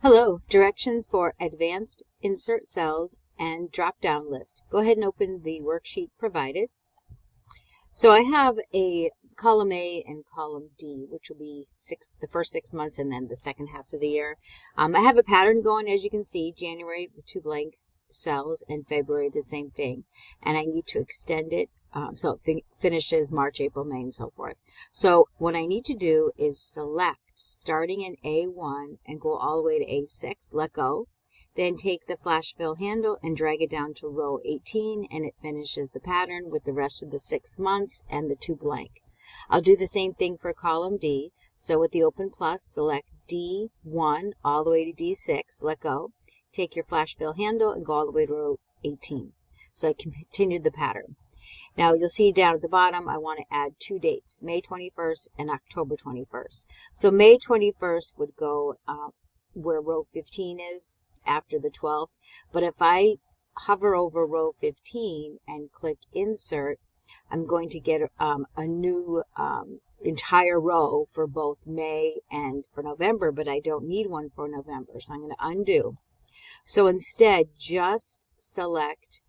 Hello, directions for advanced insert cells and drop-down list. Go ahead and open the worksheet provided. So I have a column A and column D, which will be the first 6 months and then the second half of the year. I have a pattern going, as you can see, January, the 2 blank cells, and February, the same thing. And I need to extend it so it finishes March, April, May, and so forth. So what I need to do is select starting in A1 and go all the way to A6, let go. Then take the flash fill handle and drag it down to row 18, and it finishes the pattern with the rest of the 6 months and the 2 blank. I'll do the same thing for column D. So with the open plus, select D1 all the way to D6, let go. Take your flash fill handle and go all the way to row 18. So I continued the pattern. Now you'll see down at the bottom, I want to add 2 dates, May 21st and October 21st. So May 21st would go where row 15 is after the 12th. But if I hover over row 15 and click insert, I'm going to get a new entire row for both May and for November, but I don't need one for November. So I'm going to undo. So instead, just select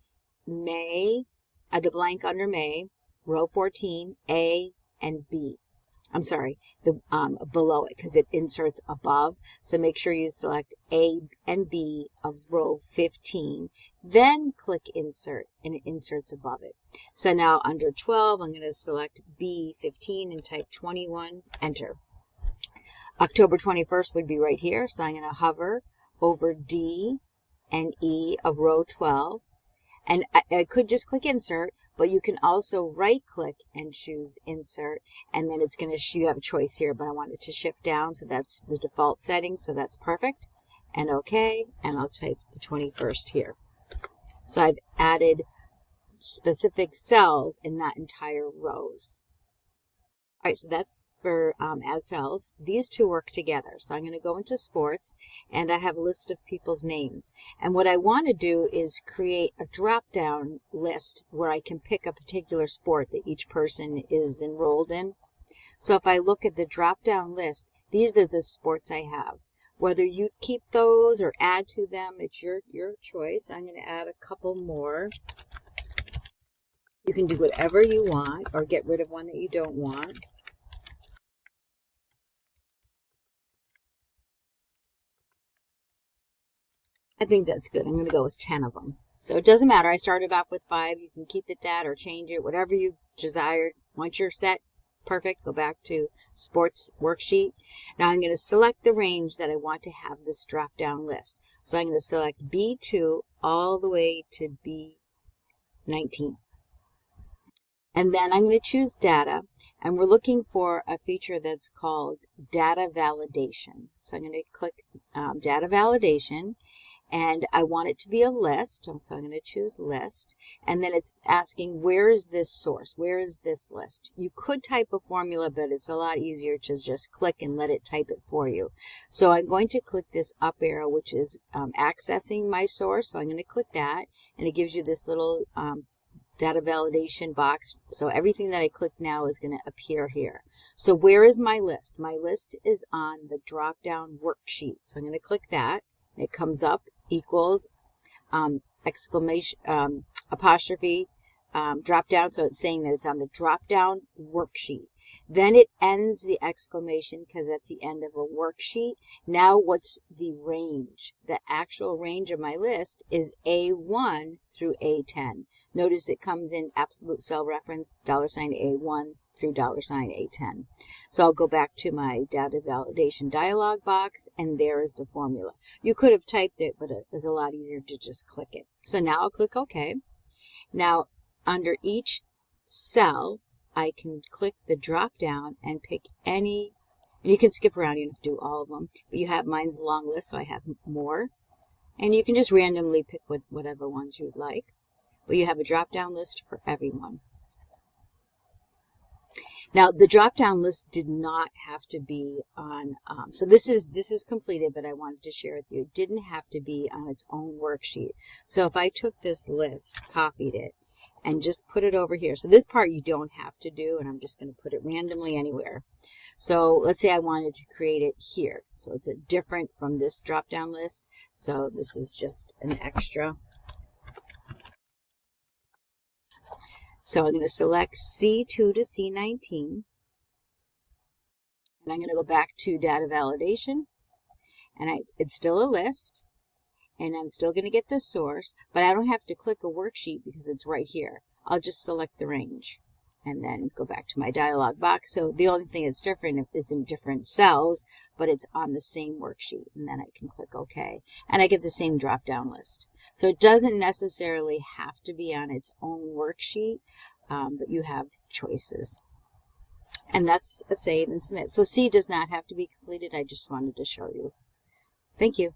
May, the blank under May, row 14, A and B. I'm sorry, the below it, because it inserts above. So make sure you select A and B of row 15. Then click insert, and it inserts above it. So now under 12, I'm going to select B15 and type 21, enter. October 21st would be right here. So I'm going to hover over D and E of row 12. And I could just click insert, but you can also right click and choose insert, and then it's going to, you have a choice here, but I want it to shift down, so that's the default setting, so that's perfect. And okay, and I'll type the 21st here. So I've added specific cells and not entire rows. All right, so that's for add cells. These two work together. So I'm going to go into sports, and I have a list of people's names. And what I want to do is create a drop-down list where I can pick a particular sport that each person is enrolled in. So if I look at the drop-down list, these are the sports I have. Whether you keep those or add to them, it's your choice. I'm going to add a couple more. You can do whatever you want or get rid of one that you don't want. I think that's good. I'm going to go with 10 of them. So it doesn't matter. I started off with 5. You can keep it that or change it, whatever you desired. Once you're set, perfect, go back to sports worksheet. Now I'm going to select the range that I want to have this drop-down list. So I'm going to select B2 all the way to B19. And then I'm going to choose data, and we're looking for a feature that's called data validation. So I'm going to click data validation, and I want it to be a list. So I'm going to choose list, and then it's asking, where is this source? Where is this list? You could type a formula, but it's a lot easier to just click and let it type it for you. So I'm going to click this up arrow, which is accessing my source. So I'm going to click that, and it gives you this little data validation box. So everything that I click now is going to appear here. So where is my list? My list is on the drop-down worksheet. So I'm going to click that. It comes up, equals, exclamation, apostrophe, drop-down. So it's saying that it's on the drop-down worksheet. Then it ends the exclamation because that's the end of a worksheet. Now what's the range? The actual range of my list is A1 through A10. Notice it comes in absolute cell reference, $A1 through $A10. So I'll go back to my data validation dialog box, and there is the formula. You could have typed it, but it is a lot easier to just click it. So now I'll click OK. Now under each cell, I can click the drop down and pick any, and you can skip around, you don't have to do all of them, but you have, mine's a long list, so I have more. And you can just randomly pick whatever ones you would like. But you have a drop down list for everyone. Now the drop down list did not have to be on, so this is completed, but I wanted to share with you, it didn't have to be on its own worksheet. So if I took this list, copied it, and just put it over here. So this part you don't have to do, and I'm just going to put it randomly anywhere. So let's say I wanted to create it here. So it's a different from this drop-down list. So this is just an extra. So I'm going to select C2 to C19. And I'm going to go back to data validation. And it's still a list. And I'm still going to get the source, but I don't have to click a worksheet because it's right here. I'll just select the range and then go back to my dialog box. So the only thing that's different, if it's in different cells, but it's on the same worksheet. And then I can click OK. And I get the same drop-down list. So it doesn't necessarily have to be on its own worksheet, but you have choices. And that's a save and submit. So C does not have to be completed. I just wanted to show you. Thank you.